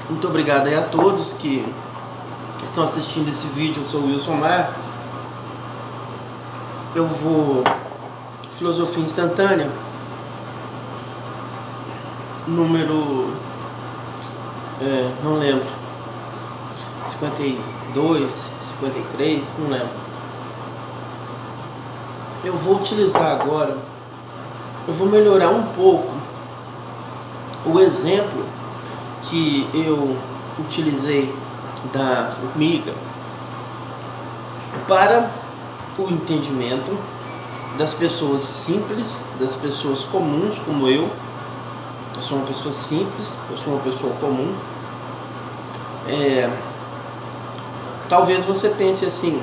Muito obrigado aí a todos que estão assistindo esse vídeo. Eu sou o Wilson Marques. Eu vou Filosofia Instantânea, número, não lembro, 52, 53, não lembro. Eu vou utilizar agora, eu vou melhorar um pouco o exemplo que eu utilizei da formiga para o entendimento das pessoas simples, das pessoas comuns como eu. Eu sou uma pessoa simples, eu sou uma pessoa comum. Talvez você pense assim,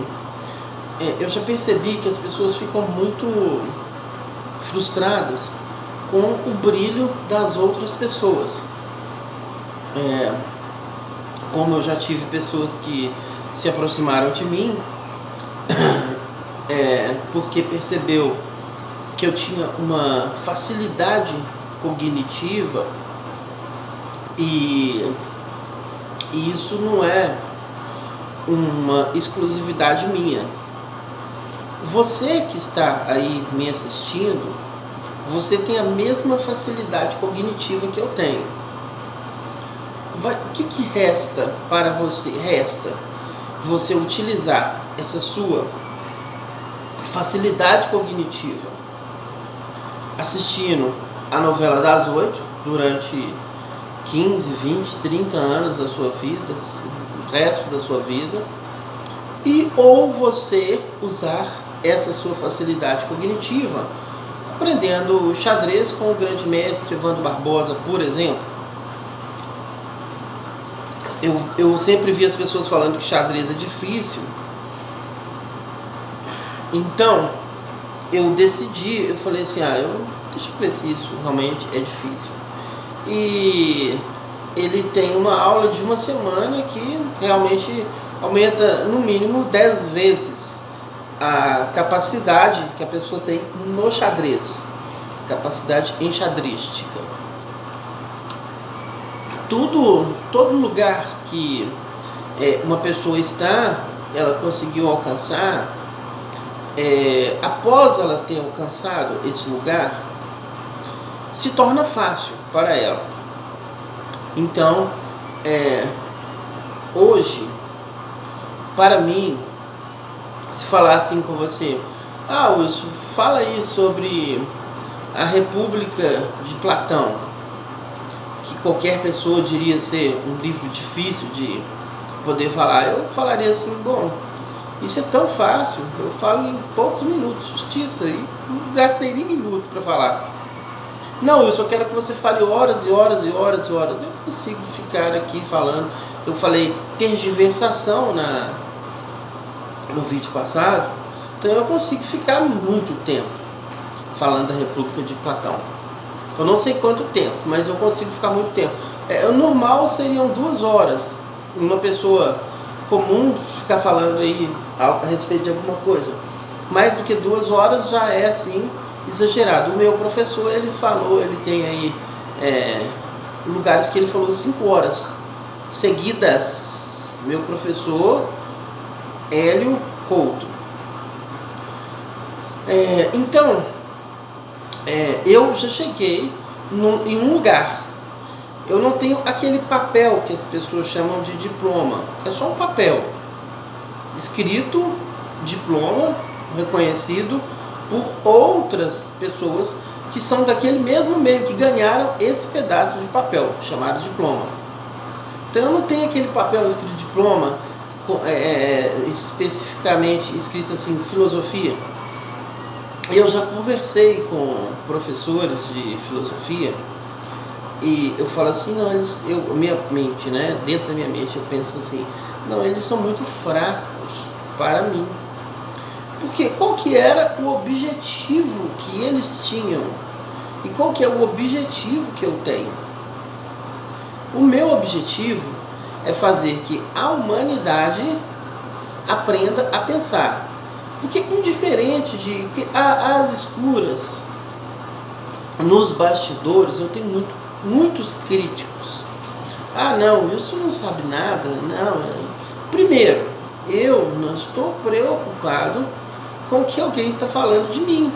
eu já percebi que as pessoas ficam muito frustradas com o brilho das outras pessoas. Como eu já tive pessoas que se aproximaram de mim porque percebeu que eu tinha uma facilidade cognitiva e isso não é uma exclusividade minha. Você que está aí me assistindo, você tem a mesma facilidade cognitiva que eu tenho. O que resta para você? Resta você utilizar essa sua facilidade cognitiva assistindo a novela das 8 durante 15, 20, 30 anos da sua vida, o resto da sua vida, ou você usar essa sua facilidade cognitiva aprendendo xadrez com o grande mestre Evandro Barbosa, por exemplo. Eu sempre vi as pessoas falando que xadrez é difícil. Então, eu decidi, eu falei assim, deixa eu ver se isso realmente é difícil. E ele tem uma aula de uma semana que realmente aumenta no mínimo 10 vezes a capacidade que a pessoa tem no xadrez, capacidade enxadrística. Todo lugar que uma pessoa está, ela conseguiu alcançar, após ela ter alcançado esse lugar, se torna fácil para ela. Então, hoje, para mim, se falar assim com você, Wilson, fala aí sobre a República de Platão, que qualquer pessoa diria ser um livro difícil de poder falar, eu falaria assim, bom, isso é tão fácil, eu falo em poucos minutos, justiça, e não gastei nem minuto para falar. Não, eu só quero que você fale horas e horas e horas e horas. Eu não consigo ficar aqui falando. Eu falei tergiversação no vídeo passado, então eu consigo ficar muito tempo falando da República de Platão. Eu não sei quanto tempo, mas eu consigo ficar muito tempo. O normal seriam 2 horas. Uma pessoa comum ficar falando aí a respeito de alguma coisa. Mais do que 2 horas já é assim exagerado. O meu professor, ele falou, ele tem aí lugares que ele falou 5 horas seguidas. Meu professor Hélio Couto. Então, eu já cheguei em um lugar. Eu não tenho aquele papel que as pessoas chamam de diploma. É só um papel escrito, diploma, reconhecido por outras pessoas que são daquele mesmo meio, que ganharam esse pedaço de papel, chamado diploma. Então eu não tenho aquele papel escrito diploma, especificamente escrito assim, filosofia. Eu já conversei com professores de filosofia e eu falo assim, não, minha mente, né, dentro da minha mente eu penso assim, não, eles são muito fracos para mim. Porque qual que era o objetivo que eles tinham? E qual que é o objetivo que eu tenho? O meu objetivo é fazer que a humanidade aprenda a pensar. Porque indiferente de que às escuras, nos bastidores, eu tenho muitos críticos. Ah, não, isso não sabe nada. Não. Primeiro, eu não estou preocupado com o que alguém está falando de mim.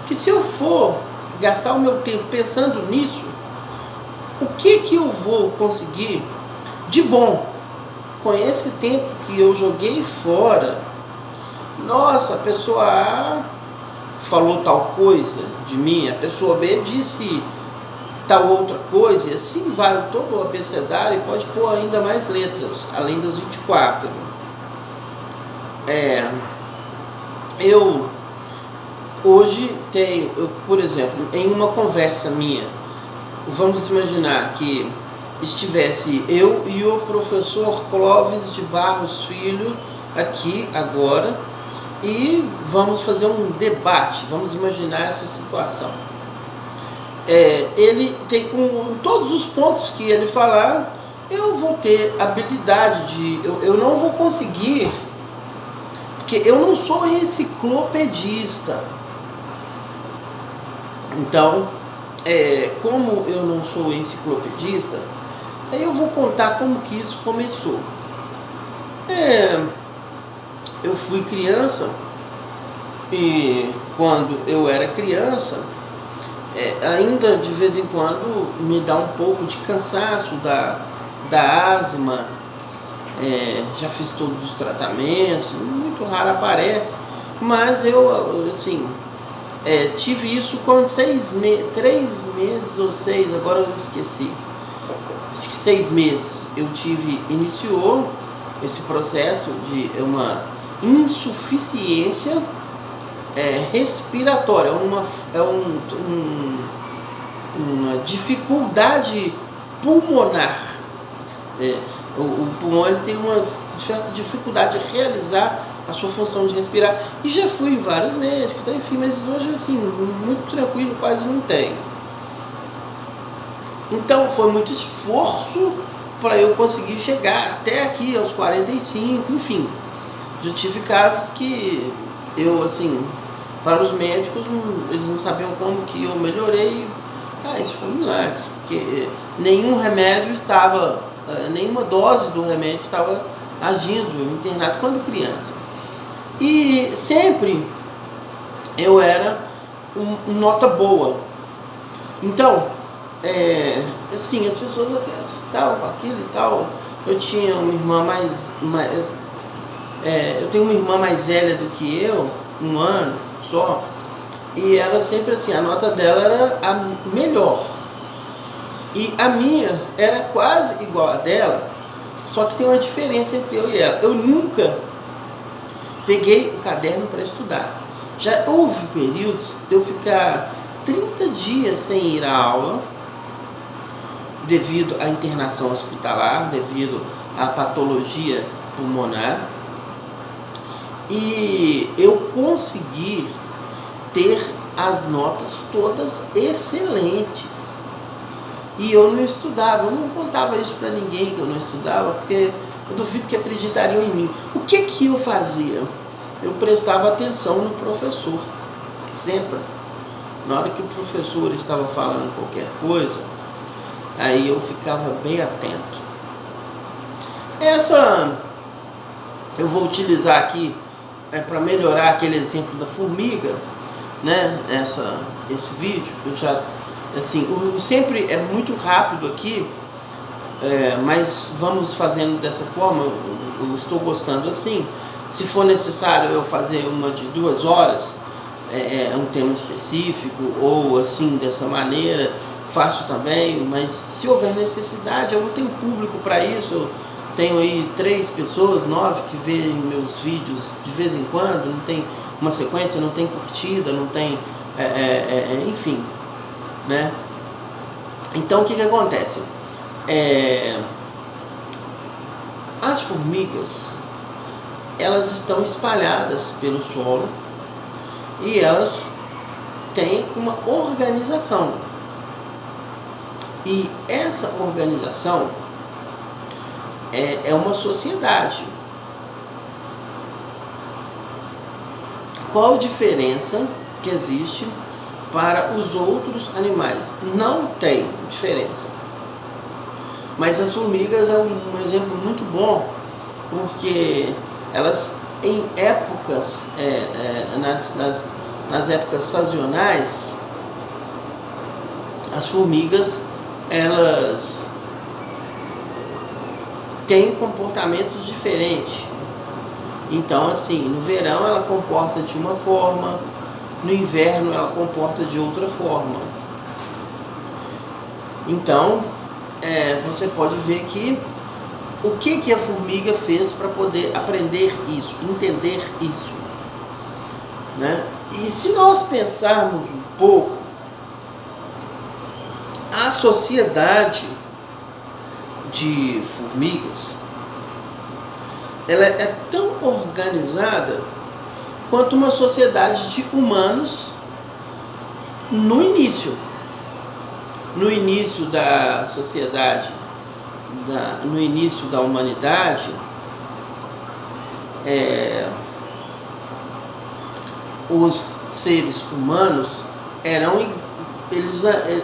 Que se eu for gastar o meu tempo pensando nisso, o que eu vou conseguir de bom com esse tempo que eu joguei fora? Nossa, a pessoa A falou tal coisa de mim, a pessoa B disse tal outra coisa, e assim vai todo o abecedário, e pode pôr ainda mais letras, além das 24. Eu hoje tenho, por exemplo, em uma conversa minha, vamos imaginar que estivesse eu e o professor Clóvis de Barros Filho aqui agora, e vamos fazer um debate, vamos imaginar essa situação. Ele tem, com todos os pontos que ele falar, eu vou ter habilidade de... Eu não vou conseguir, porque eu não sou enciclopedista. Então, como eu não sou enciclopedista, aí eu vou contar como que isso começou. Eu fui criança, e quando eu era criança, ainda de vez em quando me dá um pouco de cansaço da asma. Já fiz todos os tratamentos, muito raro aparece, mas eu assim, tive isso com 3 meses ou 6, agora eu esqueci, acho que 6 meses, iniciou esse processo de uma insuficiência respiratória, uma dificuldade pulmonar. O pulmão ele tem uma certa dificuldade de realizar a sua função de respirar. E já fui em vários médicos, então, enfim, mas hoje assim, muito tranquilo, quase não tem. Então foi muito esforço para eu conseguir chegar até aqui, aos 45, enfim. Já tive casos que eu, assim, para os médicos, eles não sabiam como que eu melhorei. Isso foi um milagre, porque nenhum remédio estava, nenhuma dose do remédio estava agindo, eu internado quando criança. E sempre eu era nota boa. Então, assim, as pessoas até assustavam com aquilo e tal. Eu tinha uma irmã eu tenho uma irmã mais velha do que eu, 1 ano só, e ela sempre assim, a nota dela era a melhor. E a minha era quase igual a dela, só que tem uma diferença entre eu e ela. Eu nunca peguei o caderno para estudar. Já houve períodos de eu ficar 30 dias sem ir à aula, devido à internação hospitalar, devido à patologia pulmonar, e eu consegui ter as notas todas excelentes. E eu não estudava, eu não contava isso para ninguém que eu não estudava, porque eu duvido que acreditariam em mim. O que eu fazia? Eu prestava atenção no professor, sempre. Na hora que o professor estava falando qualquer coisa, aí eu ficava bem atento. Eu vou utilizar aqui para melhorar aquele exemplo da formiga, né? Esse vídeo, eu já, assim, sempre é muito rápido aqui, mas vamos fazendo dessa forma. Eu estou gostando assim. Se for necessário eu fazer uma de 2 horas, um tema específico, ou assim, dessa maneira, faço também, mas se houver necessidade, eu não tenho público para isso. Eu tenho aí 3 pessoas, 9 que veem meus vídeos de vez em quando, não tem uma sequência, não tem curtida, não tem, enfim, né? Então o que acontece? As formigas, elas estão espalhadas pelo solo e elas têm uma organização. E essa organização é uma sociedade. Qual a diferença que existe para os outros animais? Não tem diferença. Mas as formigas é um exemplo muito bom, porque elas em épocas, nas épocas sazonais, as formigas elas têm comportamentos diferentes. Então, assim, no verão ela comporta de uma forma, no inverno ela comporta de outra forma. Então, você pode ver que o que a formiga fez para poder aprender isso, entender isso, né? E se nós pensarmos um pouco, a sociedade de formigas, ela é tão organizada quanto uma sociedade de humanos no início. No início da sociedade, no início da humanidade, os seres humanos eram...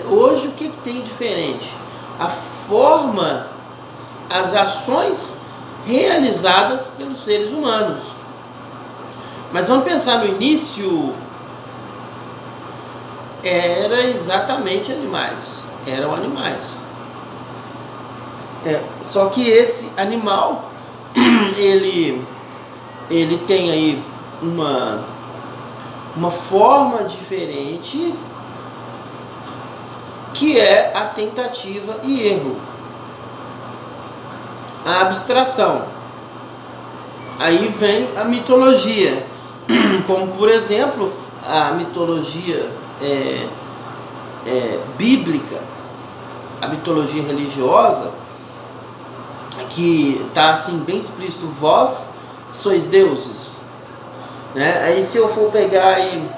hoje o que tem diferente? A forma, as ações realizadas pelos seres humanos. Mas vamos pensar no início, era exatamente animais, eram animais. Só que esse animal, ele tem aí uma forma diferente, que é a tentativa e erro, a abstração. Aí vem a mitologia, como por exemplo a mitologia bíblica, a mitologia religiosa, que está assim bem explícito: vós sois deuses, né? Aí se eu for pegar aí,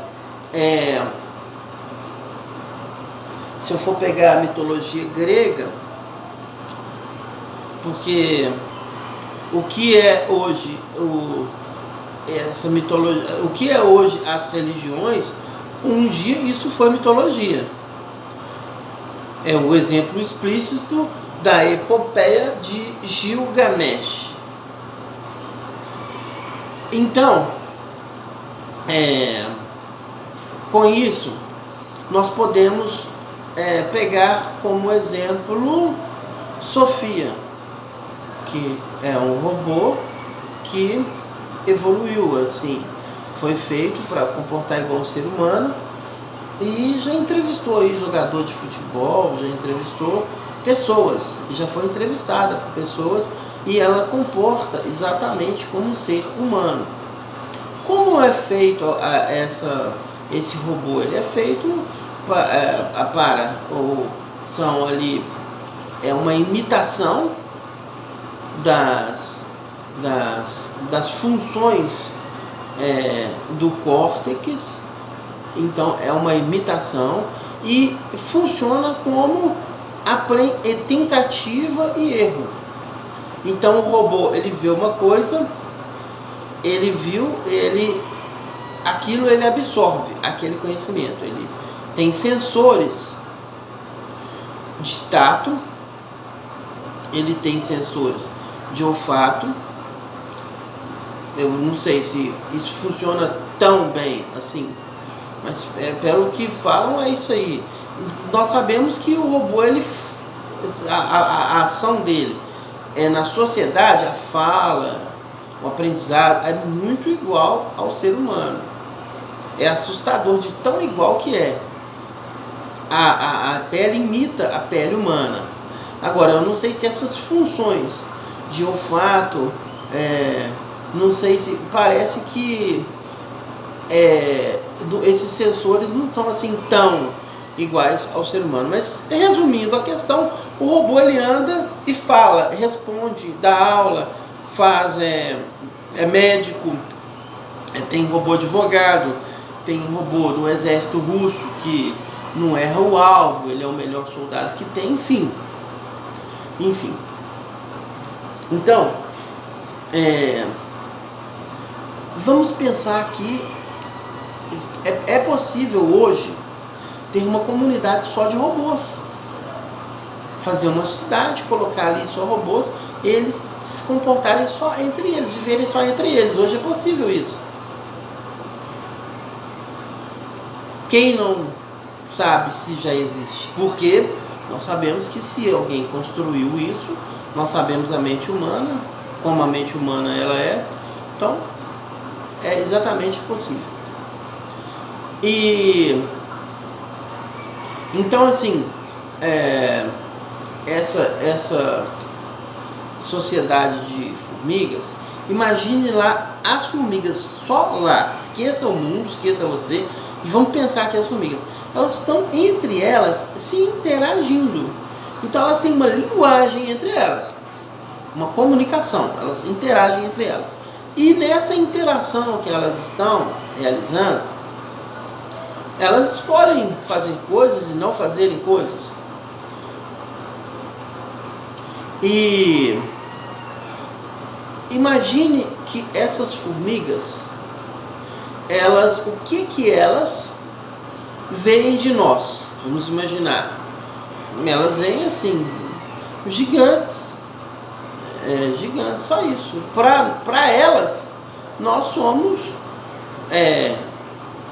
se eu for pegar a mitologia grega, porque o que é hoje essa mitologia, o que é hoje as religiões, um dia isso foi mitologia. É o exemplo explícito da epopeia de Gilgamesh. Então, com isso, nós podemos pegar como exemplo Sofia, que é um robô que evoluiu, assim, foi feito para comportar igual um ser humano, e já entrevistou aí jogador de futebol, já entrevistou pessoas, já foi entrevistada por pessoas, e ela comporta exatamente como um ser humano. Como é feito esse robô? Ele é feito são ali, uma imitação das funções do córtex. Então é uma imitação e funciona como tentativa e erro. Então o robô, ele vê uma coisa, ele viu, aquilo ele absorve, aquele conhecimento. Ele tem sensores de tato, ele tem sensores de olfato. Eu não sei se isso funciona tão bem assim, mas pelo que falam é isso aí. Nós sabemos que o robô, a ação dele na sociedade, a fala, o aprendizado é muito igual ao ser humano. É assustador de tão igual que é. A pele imita a pele humana. Agora, eu não sei se essas funções de olfato, não sei se... parece que esses sensores não são assim tão iguais ao ser humano. Mas, resumindo a questão, o robô, ele anda e fala, responde, dá aula, faz, é médico, tem robô advogado, tem robô do exército russo que não erra o alvo, ele é o melhor soldado que tem, enfim. Então, vamos pensar que é possível hoje ter uma comunidade só de robôs. fazer uma cidade, colocar ali só robôs, eles se comportarem só entre eles, viverem só entre eles. Hoje é possível isso. Quem não sabe se já existe? Porque nós sabemos que se alguém construiu isso, nós sabemos a mente humana, como a mente humana ela é, então é exatamente possível. E então assim, essa sociedade de formigas, imagine lá as formigas só lá, esqueça o mundo, esqueça você, e vamos pensar que as formigas, elas estão entre elas se interagindo. Então elas têm uma linguagem entre elas, uma comunicação, elas interagem entre elas. E nessa interação que elas estão realizando, elas escolhem fazer coisas e não fazerem coisas. E imagine que essas formigas, elas, o que elas veem de nós? Vamos imaginar. Elas veem assim, gigantes, gigantes, só isso. Para elas, nós somos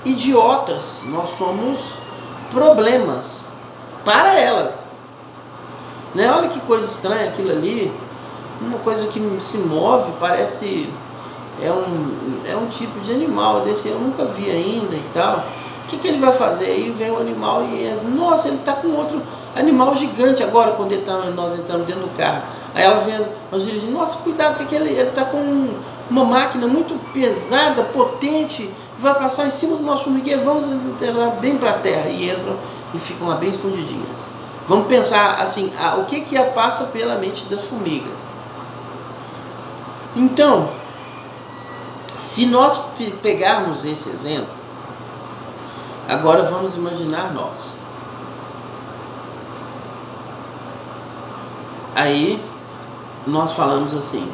idiotas, nós somos problemas para elas. Né? Olha que coisa estranha aquilo ali, uma coisa que se move, parece é um tipo de animal desse, eu nunca vi ainda e tal. O que ele vai fazer? Aí vem o animal e nossa, ele está com outro animal gigante agora, quando nós entramos dentro do carro. Aí ela vem, nós dirigimos, nossa, cuidado, que ele está com uma máquina muito pesada, potente, vai passar em cima do nosso formigueiro, vamos entrar bem para a terra. E entram e ficam lá bem escondidinhas. Vamos pensar assim, o que passa pela mente da formiga. Então, se nós pegarmos esse exemplo, agora vamos imaginar nós. Aí nós falamos assim,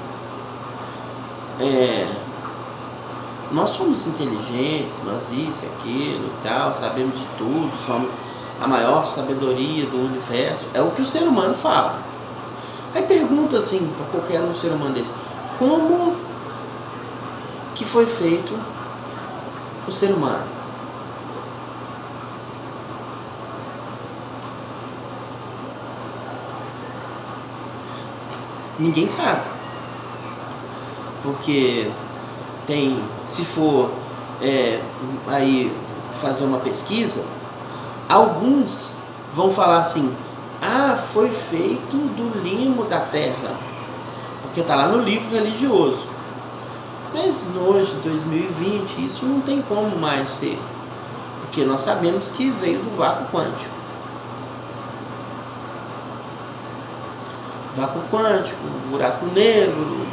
nós somos inteligentes, nós isso, aquilo e tal, sabemos de tudo, somos a maior sabedoria do universo, é o que o ser humano fala. Aí pergunta assim para qualquer um ser humano desse, como que foi feito o ser humano? Ninguém sabe. Porque se for aí fazer uma pesquisa, alguns vão falar assim, foi feito do limo da terra, porque está lá no livro religioso. Mas hoje, 2020, isso não tem como mais ser, porque nós sabemos que veio do vácuo quântico. Vácuo quântico, buraco negro,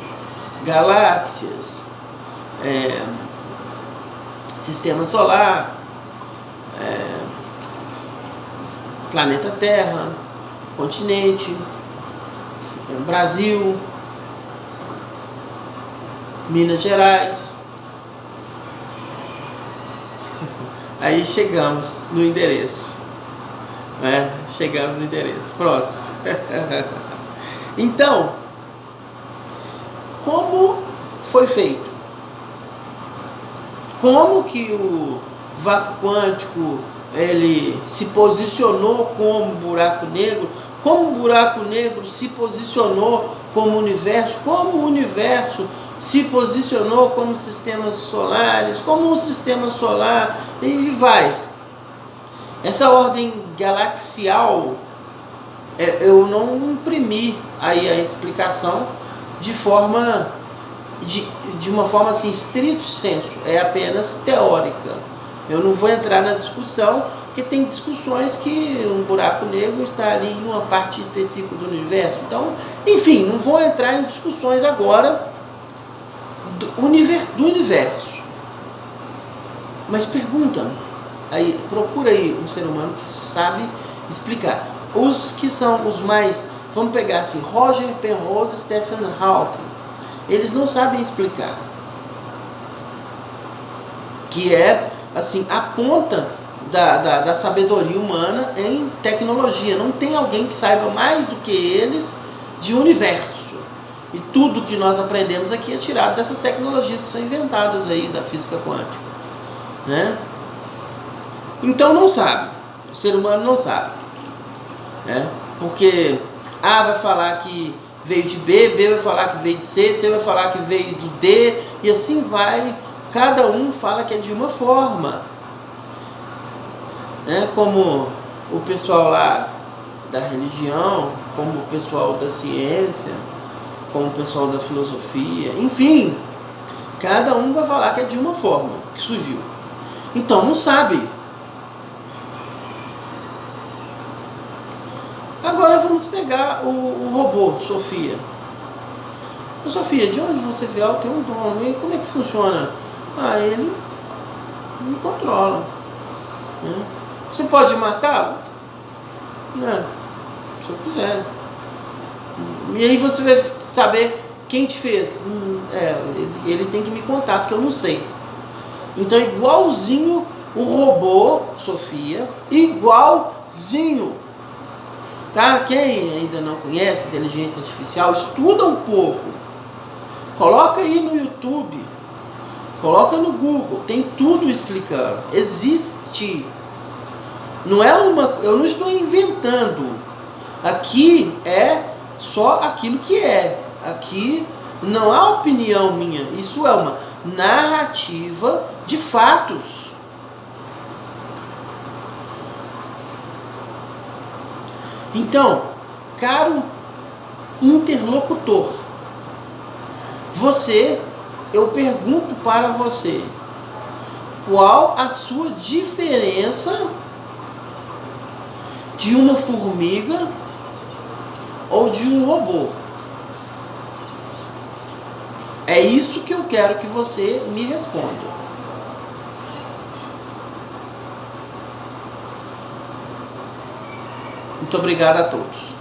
galáxias, sistema solar, planeta Terra, continente, Brasil, Minas Gerais. Aí chegamos no endereço, né? Chegamos no endereço, pronto. Então, como foi feito? Como que o vácuo quântico ele se posicionou como buraco negro? Como o buraco negro se posicionou como universo? Como o universo se posicionou como sistemas solares? Como o sistema solar? E vai. Essa ordem galaxial, eu não imprimi aí a explicação de uma forma assim, estrito senso, é apenas teórica. Eu não vou entrar na discussão, porque tem discussões que um buraco negro está ali em uma parte específica do universo. Então, enfim, não vou entrar em discussões agora do universo. Mas pergunta, aí, procura aí um ser humano que sabe explicar. Os que são os mais, vamos pegar assim, Roger Penrose e Stephen Hawking, eles não sabem explicar. Que é, assim, a ponta da sabedoria humana em tecnologia. Não tem alguém que saiba mais do que eles de universo. E tudo que nós aprendemos aqui é tirado dessas tecnologias que são inventadas aí da física quântica, né? Então não sabe. O ser humano não sabe, né? Porque A vai falar que veio de B, B vai falar que veio de C, C vai falar que veio do D, e assim vai. Cada um fala que é de uma forma, né? Como o pessoal lá da religião, como o pessoal da ciência, como o pessoal da filosofia, enfim, cada um vai falar que é de uma forma que surgiu. Então não sabe. Agora vamos pegar o robô, Sofia. Sofia, de onde você vê? Eu tenho um dono. E como é que funciona? Ele me controla, né? Você pode matá-lo? Né? Se eu quiser. E aí você vai saber quem te fez. Ele tem que me contar, porque eu não sei. Então, igualzinho o robô, Sofia, igualzinho. Tá? Quem ainda não conhece inteligência artificial, estuda um pouco. Coloca aí no YouTube, coloca no Google, tem tudo explicando. Existe. Não é eu não estou inventando. Aqui é só aquilo que é. Aqui não há opinião minha. Isso é uma narrativa de fatos. Então, caro interlocutor, eu pergunto para você, qual a sua diferença de uma formiga ou de um robô? É isso que eu quero que você me responda. Muito obrigado a todos.